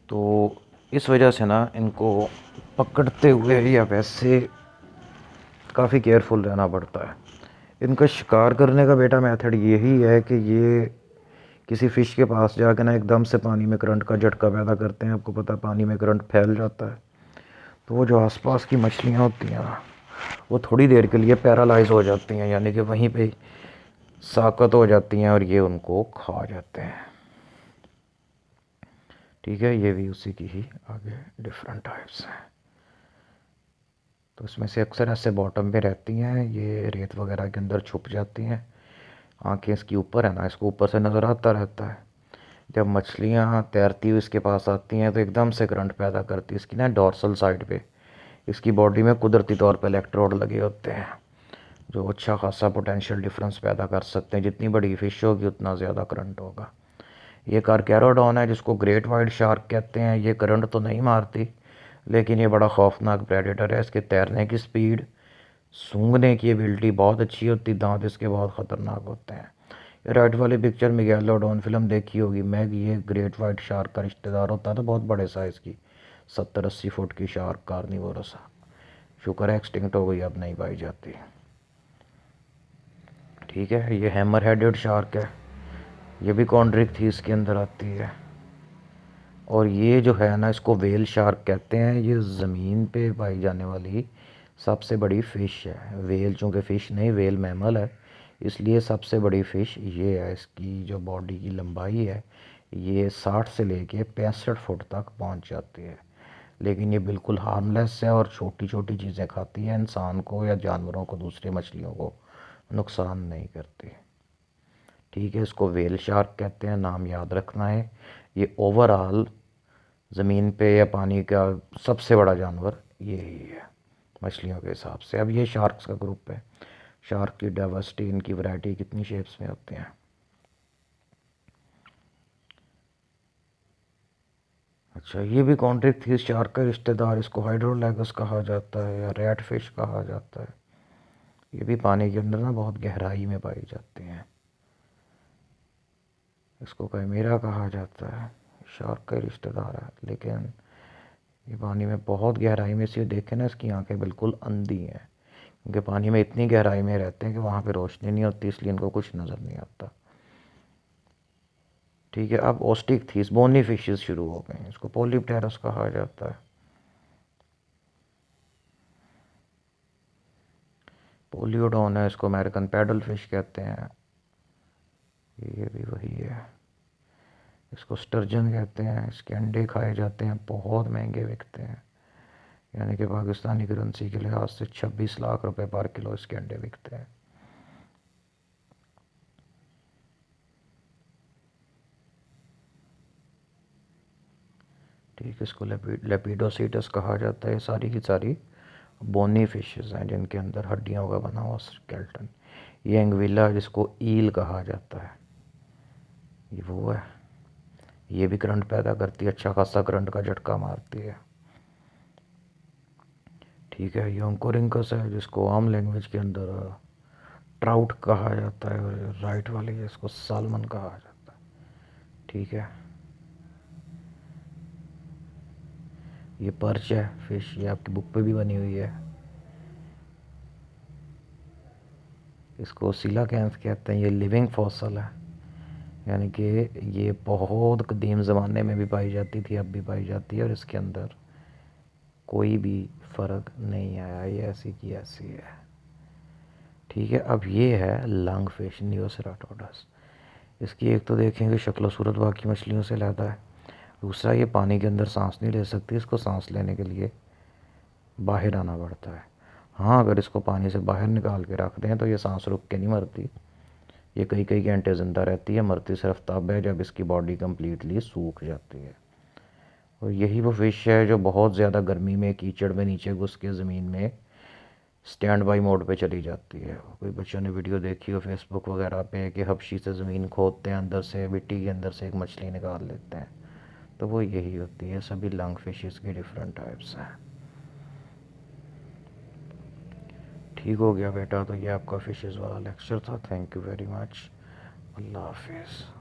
तो इस वजह से ना इनको पकड़ते हुए या वैसे काफ़ी केयरफुल रहना पड़ता है। इनका शिकार करने का बेटा मेथड यही है कि ये किसी फ़िश के पास जाके ना एकदम से पानी में करंट का झटका पैदा करते हैं। आपको पता है पानी में करंट फैल जाता है, तो वो जो आसपास की मछलियाँ होती हैं ना, वो थोड़ी देर के लिए पैरालाइज हो जाती हैं, यानी कि वहीं पे साकत हो जाती हैं और ये उनको खा जाते हैं। ठीक है, ये भी उसी की ही आगे डिफरेंट टाइप्स हैं। तो इसमें से अक्सर ऐसे बॉटम पे रहती हैं, ये रेत वगैरह के अंदर छुप जाती हैं। आंखें इसकी ऊपर है ना, इसको ऊपर से नज़र आता रहता है। जब मछलियाँ तैरती हुई इसके पास आती हैं तो एकदम से करंट पैदा करती है। इसकी ना डॉर्सल साइड पे इसकी बॉडी में कुदरती तौर पे इलेक्ट्रोड लगे होते हैं, जो अच्छा खासा पोटेंशियल डिफरेंस पैदा कर सकते हैं। जितनी बड़ी फिश होगी उतना ज़्यादा करंट होगा। ये कार्कैरोडॉन है जिसको ग्रेट वाइट शार्क कहते हैं। ये करंट तो नहीं मारती, लेकिन ये बड़ा खौफनाक प्रेडेटर है। इसके तैरने की स्पीड, सूंघने की एबिलिटी बहुत अच्छी होती, दांत इसके बहुत ख़तरनाक होते हैं। राइट वाली पिक्चर मेगालोडॉन फिल्म देखी होगी। मैग ये ग्रेट वाइट शार्क का रिश्तेदार होता था, बहुत बड़े साइज़ की 70-80 फुट की शार्क, कार्निवोरस। शुक्र है एक्सटिंक्ट हो गई, अब नहीं पाई जाती। ठीक है, ये हैमर हेडेड शार्क है, ये भी कॉन्ड्रिक थीस के अंदर आती है। और ये जो है ना, इसको वेल शार्क कहते हैं। ये ज़मीन पे पाई जाने वाली सबसे बड़ी फ़िश है। वेल चूँकि फ़िश नहीं, वेल मैमल है, इसलिए सबसे बड़ी फ़िश ये है। इसकी जो बॉडी की लंबाई है ये 60 से लेके 65 फुट तक पहुंच जाती है। लेकिन ये बिल्कुल हार्मलेस है और छोटी छोटी चीज़ें खाती है, इंसान को या जानवरों को, दूसरी मछलियों को नुकसान नहीं करती। ठीक है, इसको वेल शार्क कहते हैं, नाम याद रखना है। ये ओवरऑल ज़मीन पे या पानी का सबसे बड़ा जानवर यही है मछलियों के हिसाब से। अब ये शार्क्स का ग्रुप है। शार्क की डाइवर्सिटी, इनकी वैरायटी कितनी शेप्स में होती हैं। अच्छा, ये भी कॉन्ट्रिक थी शार्क का रिश्तेदार। इसको हाइड्रोलैगस कहा जाता है या रेड फिश कहा जाता है। ये भी पानी के अंदर ना बहुत गहराई में पाई जाती हैं। इसको कैमेरा कहा जाता है, शार्क का रिश्तेदार है, लेकिन ये पानी में बहुत गहराई में से देखे ना, इसकी आंखें बिल्कुल अंधी हैं, क्योंकि पानी में इतनी गहराई में रहते हैं कि वहाँ पे रोशनी नहीं होती, इसलिए इनको कुछ नज़र नहीं आता। ठीक है, अब ओस्टिक थीस बोनी फिशेस शुरू हो गए। इसको पोलिपटेरस कहा जाता है। पोलियोडॉन है, इसको अमेरिकन पैडल फिश कहते हैं। ये भी वही है। इसको स्टर्जन कहते हैं। इसके अंडे खाए जाते हैं, बहुत महंगे बिकते हैं, यानी कि पाकिस्तानी करेंसी के लिहाज से 26 लाख रुपए पर किलो इसके अंडे बिकते हैं। ठीक है, इसको लेपिडोसीटस कहा जाता है। सारी की सारी बोनी फिशेस हैं जिनके अंदर हड्डियों का बना हुआ स्केल्टन। ये एंगविला, जिसको ईल कहा जाता है, ये वो है। ये भी करंट पैदा करती है, अच्छा खासा करंट का झटका मारती है। ठीक है, ये ओंकोरिंकस है जिसको आम लैंग्वेज के अंदर ट्राउट कहा जाता है, और राइट वाली है इसको सालमन कहा जाता है। ठीक है, ये पर्च है फिश, ये आपकी बुक पे भी बनी हुई है। इसको सिलाकैंथ कहते हैं। ये लिविंग फॉसल है, यानी कि ये बहुत कदीम ज़माने में भी पाई जाती थी, अब भी पाई जाती है, और इसके अंदर कोई भी फ़र्क नहीं आया, ये ऐसी की ऐसी है। ठीक है, अब ये है लंग फिश, नियोसेराटोडस। इसकी एक तो देखेंगे शक्ल सूरत बाकी मछलियों से अलग है। दूसरा, ये पानी के अंदर सांस नहीं ले सकती, इसको सांस लेने के लिए बाहर आना पड़ता है। हाँ, अगर इसको पानी से बाहर निकाल के रख दें तो ये सांस रुक के नहीं मरती, ये कई कई घंटे ज़िंदा रहती है। मरती सिर्फ तब है जब इसकी बॉडी कम्प्लीटली सूख जाती है। और यही वो फिश है जो बहुत ज़्यादा गर्मी में कीचड़ में नीचे घुस के ज़मीन में स्टैंड बाई मोड पे चली जाती है। कोई बच्चों ने वीडियो देखी हो फेसबुक वगैरह पे कि हबशी से ज़मीन खोदते हैं, अंदर से मिट्टी के अंदर से एक मछली निकाल लेते हैं, तो वो यही होती है। सभी लंग फिशेस के डिफरेंट टाइप्स हैं। ठीक हो गया बेटा, तो ये आपका फिशेस वाला लेक्चर था। Thank you very much. अल्लाह हाफिज़।